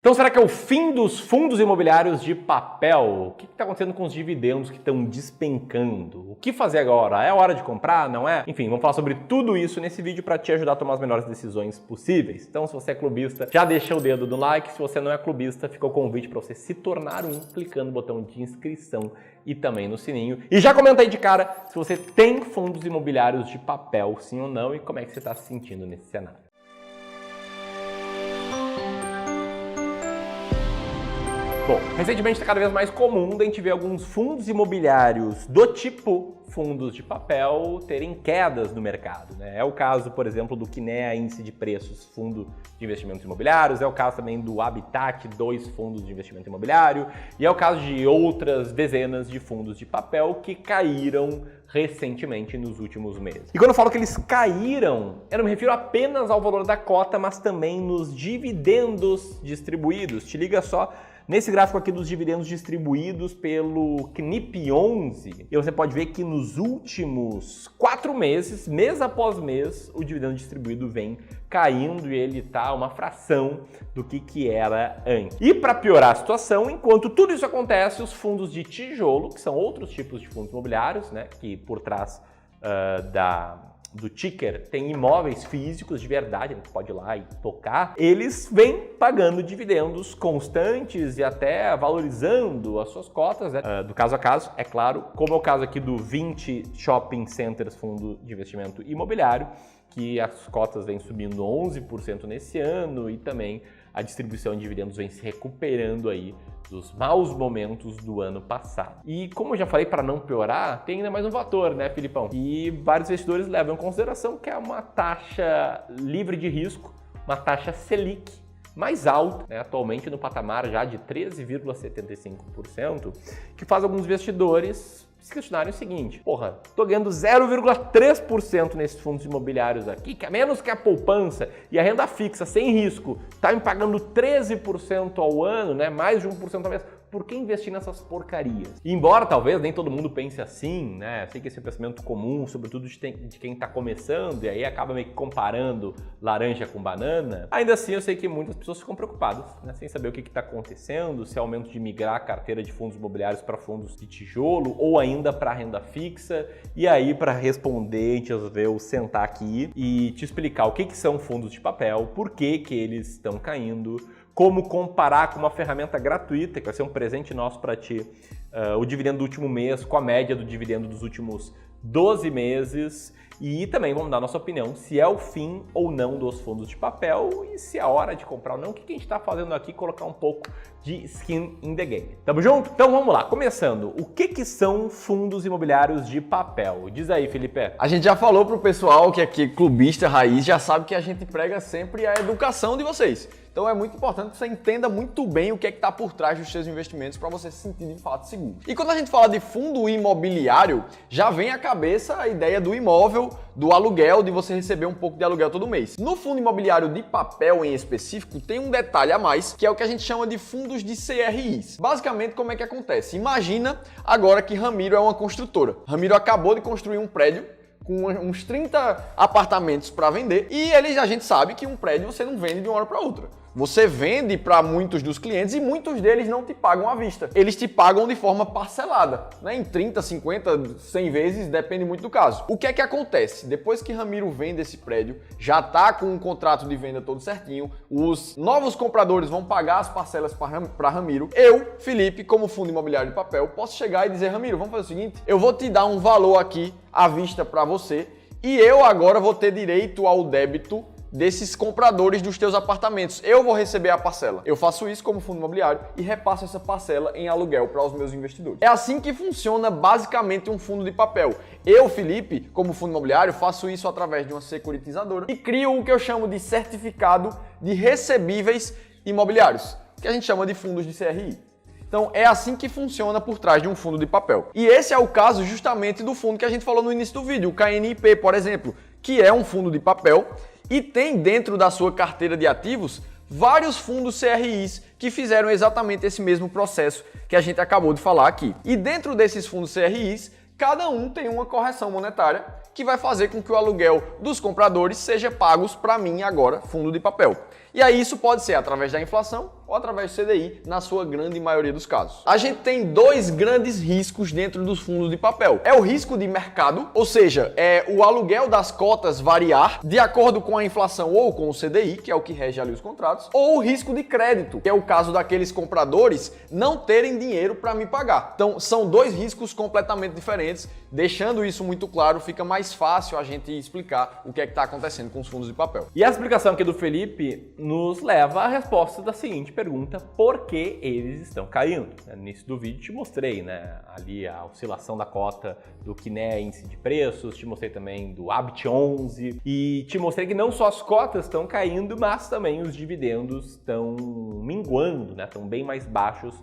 Então será que é o fim dos fundos imobiliários de papel? O que está acontecendo com os dividendos que estão despencando? O que fazer agora? É hora de comprar? Não é? Enfim, vamos falar sobre tudo isso nesse vídeo para te ajudar a tomar as melhores decisões possíveis. Então se você é clubista, já deixa o dedo no like. Se você não é clubista, fica o convite para você se tornar um, clicando no botão de inscrição e também no sininho. E já comenta aí de cara se você tem fundos imobiliários de papel, sim ou não, e como é que você está se sentindo nesse cenário. Bom, recentemente está cada vez mais comum a gente ver alguns fundos imobiliários do tipo fundos de papel terem quedas no mercado, né? É o caso, por exemplo, do Kinea Índice de Preços, fundo de investimentos imobiliários, é o caso também do Habitat, 2 fundos de investimento imobiliário, e é o caso de outras dezenas de fundos de papel que caíram recentemente nos últimos meses. E quando eu falo que eles caíram, eu não me refiro apenas ao valor da cota, mas também nos dividendos distribuídos. Te liga só nesse gráfico aqui dos dividendos distribuídos pelo CNIP 11, e você pode ver que nos últimos 4 meses, mês após mês, o dividendo distribuído vem caindo e ele tá uma fração do que era antes. E para piorar a situação, enquanto tudo isso acontece, os fundos de tijolo, que são outros tipos de fundos imobiliários, né, que por trás do ticker tem imóveis físicos de verdade, a gente pode ir lá e tocar, eles vêm pagando dividendos constantes e até valorizando as suas cotas, né? Do caso a caso, é claro, como é o caso aqui do 20 Shopping Centers Fundo de Investimento Imobiliário, que as cotas vêm subindo 11% nesse ano e também a distribuição de dividendos vem se recuperando aí dos maus momentos do ano passado. E como eu já falei, para não piorar, tem ainda mais um fator, né, Filipão? E vários investidores levam em consideração que é uma taxa livre de risco, uma taxa Selic mais alta, né, atualmente no patamar já de 13,75%, que faz alguns investidores se questionarem o seguinte: porra, tô ganhando 0,3% nesses fundos imobiliários aqui, que é menos que a poupança, e a renda fixa sem risco tá me pagando 13% ao ano, né, mais de 1% ao mês. Por que investir nessas porcarias? E embora talvez nem todo mundo pense assim, né? Sei que esse é um pensamento comum, sobretudo de quem está começando, e aí acaba meio que comparando laranja com banana. Ainda assim, eu sei que muitas pessoas ficam preocupadas, né? Sem saber o que está acontecendo, se é aumento de migrar a carteira de fundos imobiliários para fundos de tijolo ou ainda para renda fixa. E aí, para responder, a gente resolveu sentar aqui e te explicar o que são fundos de papel, por que eles estão caindo, como comparar com uma ferramenta gratuita, que vai ser um presente nosso para ti, o dividendo do último mês com a média do dividendo dos últimos 12 meses. E também vamos dar nossa opinião se é o fim ou não dos fundos de papel e se é hora de comprar ou não. O que a gente está fazendo aqui? Colocar um pouco de skin in the game. Tamo junto? Então vamos lá, começando. O que são fundos imobiliários de papel? Diz aí, Felipe. A gente já falou pro pessoal que aqui clubista raiz já sabe que a gente prega sempre a educação de vocês. Então é muito importante que você entenda muito bem o que é que está por trás dos seus investimentos para você se sentir de fato seguro. E quando a gente fala de fundo imobiliário, já vem à cabeça a ideia do imóvel, do aluguel, de você receber um pouco de aluguel todo mês. No fundo imobiliário de papel em específico, tem um detalhe a mais, que é o que a gente chama de fundos de CRIs. Basicamente, como é que acontece? Imagina agora que Ramiro é uma construtora. Ramiro acabou de construir um prédio com uns 30 apartamentos para vender e a gente sabe que um prédio você não vende de uma hora para outra. Você vende para muitos dos clientes e muitos deles não te pagam à vista. Eles te pagam de forma parcelada, né? Em 30, 50, 100 vezes, depende muito do caso. O que é que acontece? Depois que Ramiro vende esse prédio, já tá com um contrato de venda todo certinho, os novos compradores vão pagar as parcelas para Ramiro. Eu, Felipe, como fundo imobiliário de papel, posso chegar e dizer: Ramiro, vamos fazer o seguinte, eu vou te dar um valor aqui à vista para você e eu agora vou ter direito ao débito desses compradores dos teus apartamentos. Eu vou receber a parcela. Eu faço isso como fundo imobiliário e repasso essa parcela em aluguel para os meus investidores. É assim que funciona basicamente um fundo de papel. Eu, Felipe, como fundo imobiliário, faço isso através de uma securitizadora e crio o que eu chamo de certificado de recebíveis imobiliários, que a gente chama de fundos de CRI. Então é assim que funciona por trás de um fundo de papel. E esse é o caso justamente do fundo que a gente falou no início do vídeo, o KNIP, por exemplo, que é um fundo de papel e tem dentro da sua carteira de ativos vários fundos CRIs que fizeram exatamente esse mesmo processo que a gente acabou de falar aqui. E dentro desses fundos CRIs, cada um tem uma correção monetária que vai fazer com que o aluguel dos compradores seja pagos para mim agora, fundo de papel. E aí isso pode ser através da inflação ou através do CDI, na sua grande maioria dos casos. A gente tem dois grandes riscos dentro dos fundos de papel. É o risco de mercado, ou seja, é o aluguel das cotas variar de acordo com a inflação ou com o CDI, que é o que rege ali os contratos, ou o risco de crédito, que é o caso daqueles compradores não terem dinheiro para me pagar. Então, são dois riscos completamente diferentes. Deixando isso muito claro, fica mais fácil a gente explicar o que é que está acontecendo com os fundos de papel. E a explicação aqui do Felipe nos leva à resposta da seguinte pergunta: por que eles estão caindo? No início do vídeo te mostrei, né, ali a oscilação da cota do KINEA, índice de preços, te mostrei também do ABT11 e te mostrei que não só as cotas estão caindo, mas também os dividendos estão minguando, né, estão bem mais baixos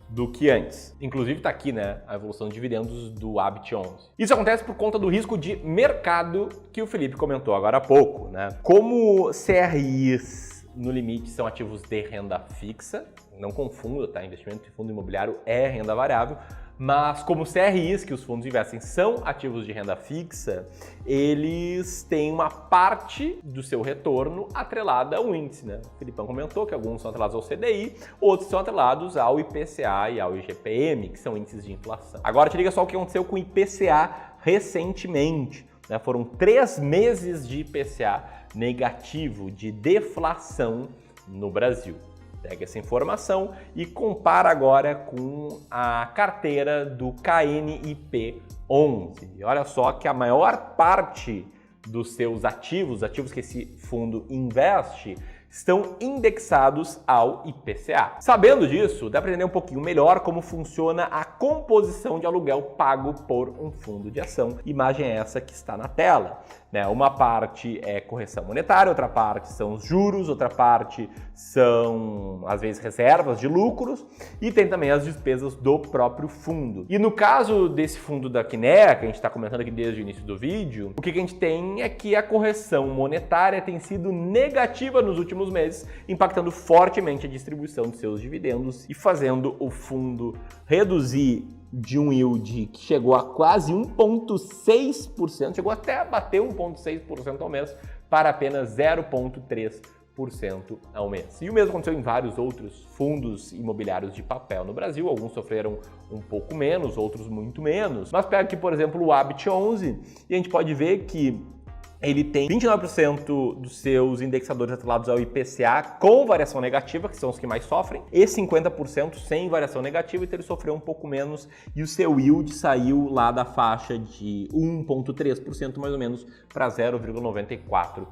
do que antes. Inclusive está aqui, né, a evolução de dividendos do ABT11. Isso acontece por conta do risco de mercado que o Felipe comentou agora há pouco, né? Como CRIs, no limite, são ativos de renda fixa, não confunda, tá? Investimento em fundo imobiliário é renda variável, mas como CRIs, que os fundos investem, são ativos de renda fixa, eles têm uma parte do seu retorno atrelada ao índice, né? O Felipão comentou que alguns são atrelados ao CDI, outros são atrelados ao IPCA e ao IGPM, que são índices de inflação. Agora te liga só o que aconteceu com o IPCA recentemente, né? Foram 3 meses de IPCA negativo, de deflação no Brasil. Pega essa informação e compara agora com a carteira do KNIP11. E olha só que a maior parte dos seus ativos que esse fundo investe, estão indexados ao IPCA. Sabendo disso, dá para entender um pouquinho melhor como funciona a composição de aluguel pago por um fundo de ação. Imagem essa que está na tela, né? Uma parte é correção monetária, outra parte são os juros, outra parte são, às vezes, reservas de lucros e tem também as despesas do próprio fundo. E no caso desse fundo da KINEA, que a gente está comentando aqui desde o início do vídeo, o que a gente tem é que a correção monetária tem sido negativa nos últimos meses, impactando fortemente a distribuição de seus dividendos e fazendo o fundo reduzir de um yield que chegou a quase 1,6%, chegou até a bater 1,6% ao mês, para apenas 0,3% ao mês. E o mesmo aconteceu em vários outros fundos imobiliários de papel no Brasil. Alguns sofreram um pouco menos, outros muito menos. Mas pega aqui, por exemplo, o ABT11 e a gente pode ver que ele tem 29% dos seus indexadores atrelados ao IPCA com variação negativa, que são os que mais sofrem, e 50% sem variação negativa, então ele sofreu um pouco menos e o seu yield saiu lá da faixa de 1,3% mais ou menos para 0,94%.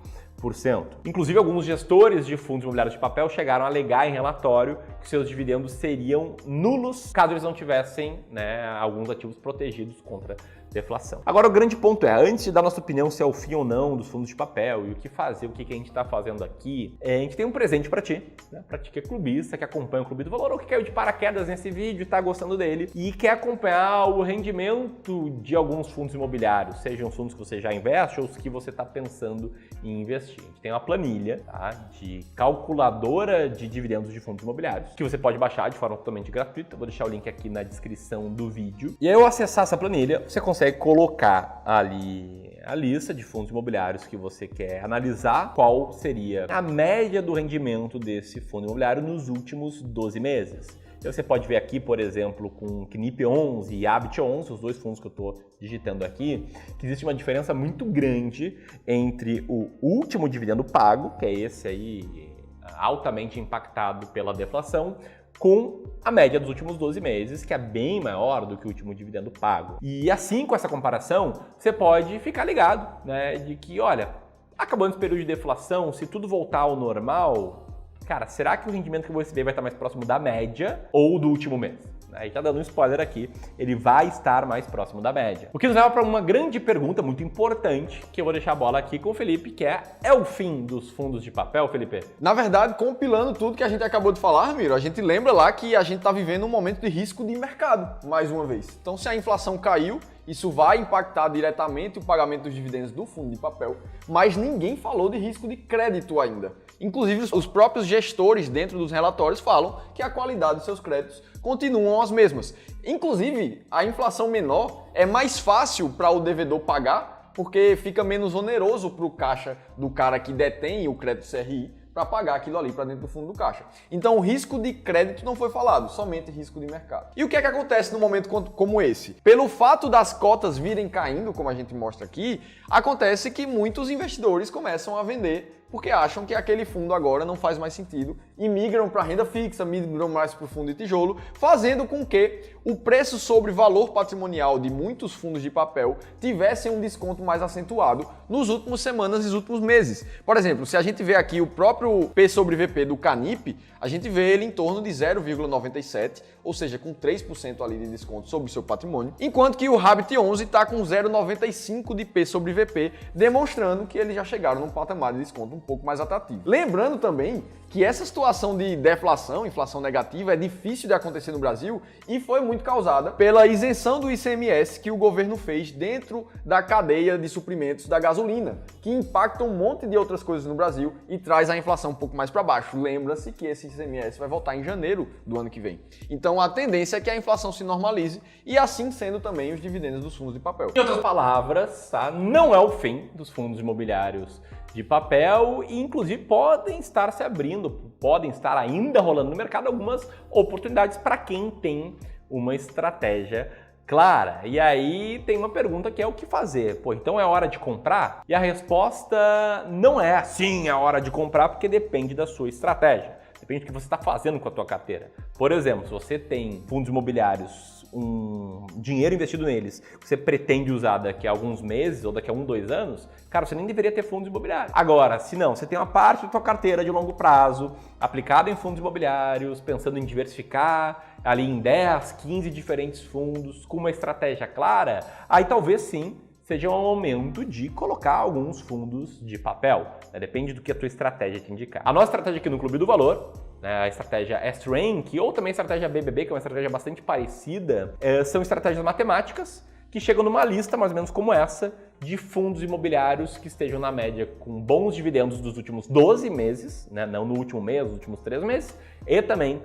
Inclusive, alguns gestores de fundos imobiliários de papel chegaram a alegar em relatório que seus dividendos seriam nulos caso eles não tivessem, né, alguns ativos protegidos contra deflação. Agora, o grande ponto é, antes de dar nossa opinião se é o fim ou não dos fundos de papel e o que fazer, o que a gente está fazendo aqui, a gente tem um presente para ti, né? Para ti que é clubista, que acompanha o Clube do Valor ou que caiu de paraquedas nesse vídeo e está gostando dele e quer acompanhar o rendimento de alguns fundos imobiliários, sejam fundos que você já investe ou os que você está pensando em investir. A gente tem uma planilha, tá, de calculadora de dividendos de fundos imobiliários que você pode baixar de forma totalmente gratuita. Eu vou deixar o link aqui na descrição do vídeo. E aí, ao acessar essa planilha, você consegue colocar ali a lista de fundos imobiliários que você quer analisar, qual seria a média do rendimento desse fundo imobiliário nos últimos 12 meses. Então você pode ver aqui, por exemplo, com KNIP11 e ABT11, os dois fundos que eu estou digitando aqui, que existe uma diferença muito grande entre o último dividendo pago, que é esse aí altamente impactado pela deflação, com a média dos últimos 12 meses, que é bem maior do que o último dividendo pago. E assim, com essa comparação, você pode ficar ligado, né, de que, olha, acabando esse período de deflação, se tudo voltar ao normal, cara, será que o rendimento que eu vou receber vai estar mais próximo da média ou do último mês? Aí tá dando um spoiler aqui, ele vai estar mais próximo da média. O que nos leva para uma grande pergunta muito importante, que eu vou deixar a bola aqui com o Felipe, que é o fim dos fundos de papel, Felipe? Na verdade, compilando tudo que a gente acabou de falar, Ramiro, a gente lembra lá que a gente está vivendo um momento de risco de mercado, mais uma vez. Então, se a inflação caiu, isso vai impactar diretamente o pagamento dos dividendos do fundo de papel, mas ninguém falou de risco de crédito ainda. Inclusive, os próprios gestores dentro dos relatórios falam que a qualidade dos seus créditos continuam as mesmas. Inclusive, a inflação menor é mais fácil para o devedor pagar, porque fica menos oneroso para o caixa do cara que detém o crédito CRI para pagar aquilo ali para dentro do fundo do caixa. Então o risco de crédito não foi falado, somente risco de mercado. E o que é que acontece num momento como esse? Pelo fato das cotas virem caindo, como a gente mostra aqui, acontece que muitos investidores começam a vender porque acham que aquele fundo agora não faz mais sentido e migram para renda fixa, migram mais para o fundo de tijolo, fazendo com que o preço sobre valor patrimonial de muitos fundos de papel tivessem um desconto mais acentuado nos últimos semanas e nos últimos meses. Por exemplo, se a gente vê aqui o próprio P sobre VP do Canip, a gente vê ele em torno de 0,97, ou seja, com 3% ali de desconto sobre o seu patrimônio, enquanto que o Habit 11 está com 0,95 de P sobre VP, demonstrando que eles já chegaram num patamar de desconto um pouco mais atrativo. Lembrando também que essa situação de deflação, inflação negativa, é difícil de acontecer no Brasil e foi muito causada pela isenção do ICMS que o governo fez dentro da cadeia de suprimentos da gasolina, que impacta um monte de outras coisas no Brasil e traz a inflação um pouco mais para baixo. Lembra-se que esse ICMS vai voltar em janeiro do ano que vem. Então a tendência é que a inflação se normalize e assim sendo também os dividendos dos fundos de papel. Em outras palavras, tá? Não é o fim dos fundos imobiliários de papel e inclusive podem estar se abrindo, podem estar ainda rolando no mercado algumas oportunidades para quem tem uma estratégia clara. E aí tem uma pergunta que é o que fazer? Pô, então é hora de comprar? E a resposta não é assim a hora de comprar, porque depende da sua estratégia. Depende do que você está fazendo com a tua carteira. Por exemplo, se você tem fundos imobiliários, um dinheiro investido neles, que você pretende usar daqui a alguns meses ou daqui a 1, 2 anos, cara, você nem deveria ter fundos imobiliários. Agora, se não, você tem uma parte da tua carteira de longo prazo aplicada em fundos imobiliários, pensando em diversificar ali em 10, 15 diferentes fundos, com uma estratégia clara, aí talvez sim seja um momento de colocar alguns fundos de papel, né? Depende do que a tua estratégia te indicar. A nossa estratégia aqui no Clube do Valor, né, a estratégia S-Rank ou também a estratégia BBB, que é uma estratégia bastante parecida, são estratégias matemáticas que chegam numa lista mais ou menos como essa de fundos imobiliários que estejam na média com bons dividendos dos últimos 12 meses, né, não no último mês, nos últimos 3 meses, e também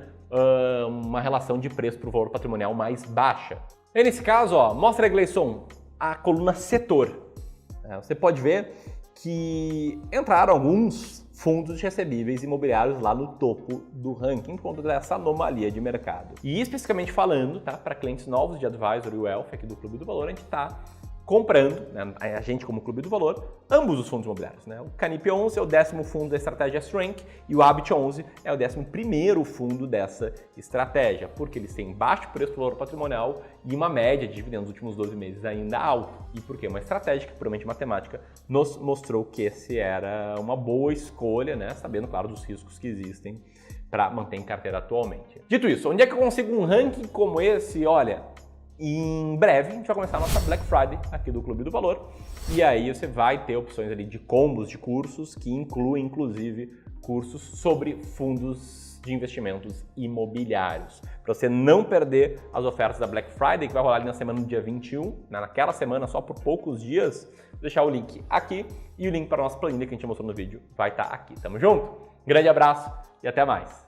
uma relação de preço para o valor patrimonial mais baixa. E nesse caso, ó, mostra aí, Gleison, a coluna setor. Você pode ver que entraram alguns fundos recebíveis imobiliários lá no topo do ranking por conta dessa anomalia de mercado. E especificamente falando, tá, para clientes novos de Advisory Wealth aqui do Clube do Valor, a gente está comprando, né, a gente como Clube do Valor, ambos os fundos imobiliários, né? O Canip 11 é o 10º fundo da estratégia S-Rank e o Habit 11 é o 11º fundo dessa estratégia, porque eles têm baixo preço por valor patrimonial e uma média de dividendos nos últimos 12 meses ainda alto. E porque uma estratégia que, puramente matemática, nos mostrou que esse era uma boa escolha, né? Sabendo, claro, dos riscos que existem para manter em carteira atualmente. Dito isso, onde é que eu consigo um ranking como esse? Olha, em breve a gente vai começar a nossa Black Friday aqui do Clube do Valor e aí você vai ter opções ali de combos de cursos que incluem inclusive cursos sobre fundos de investimentos imobiliários. Para você não perder as ofertas da Black Friday que vai rolar ali na semana do dia 21, naquela semana só por poucos dias, vou deixar o link aqui e o link para a nossa planilha que a gente mostrou no vídeo vai estar aqui. Tamo junto? Grande abraço e até mais!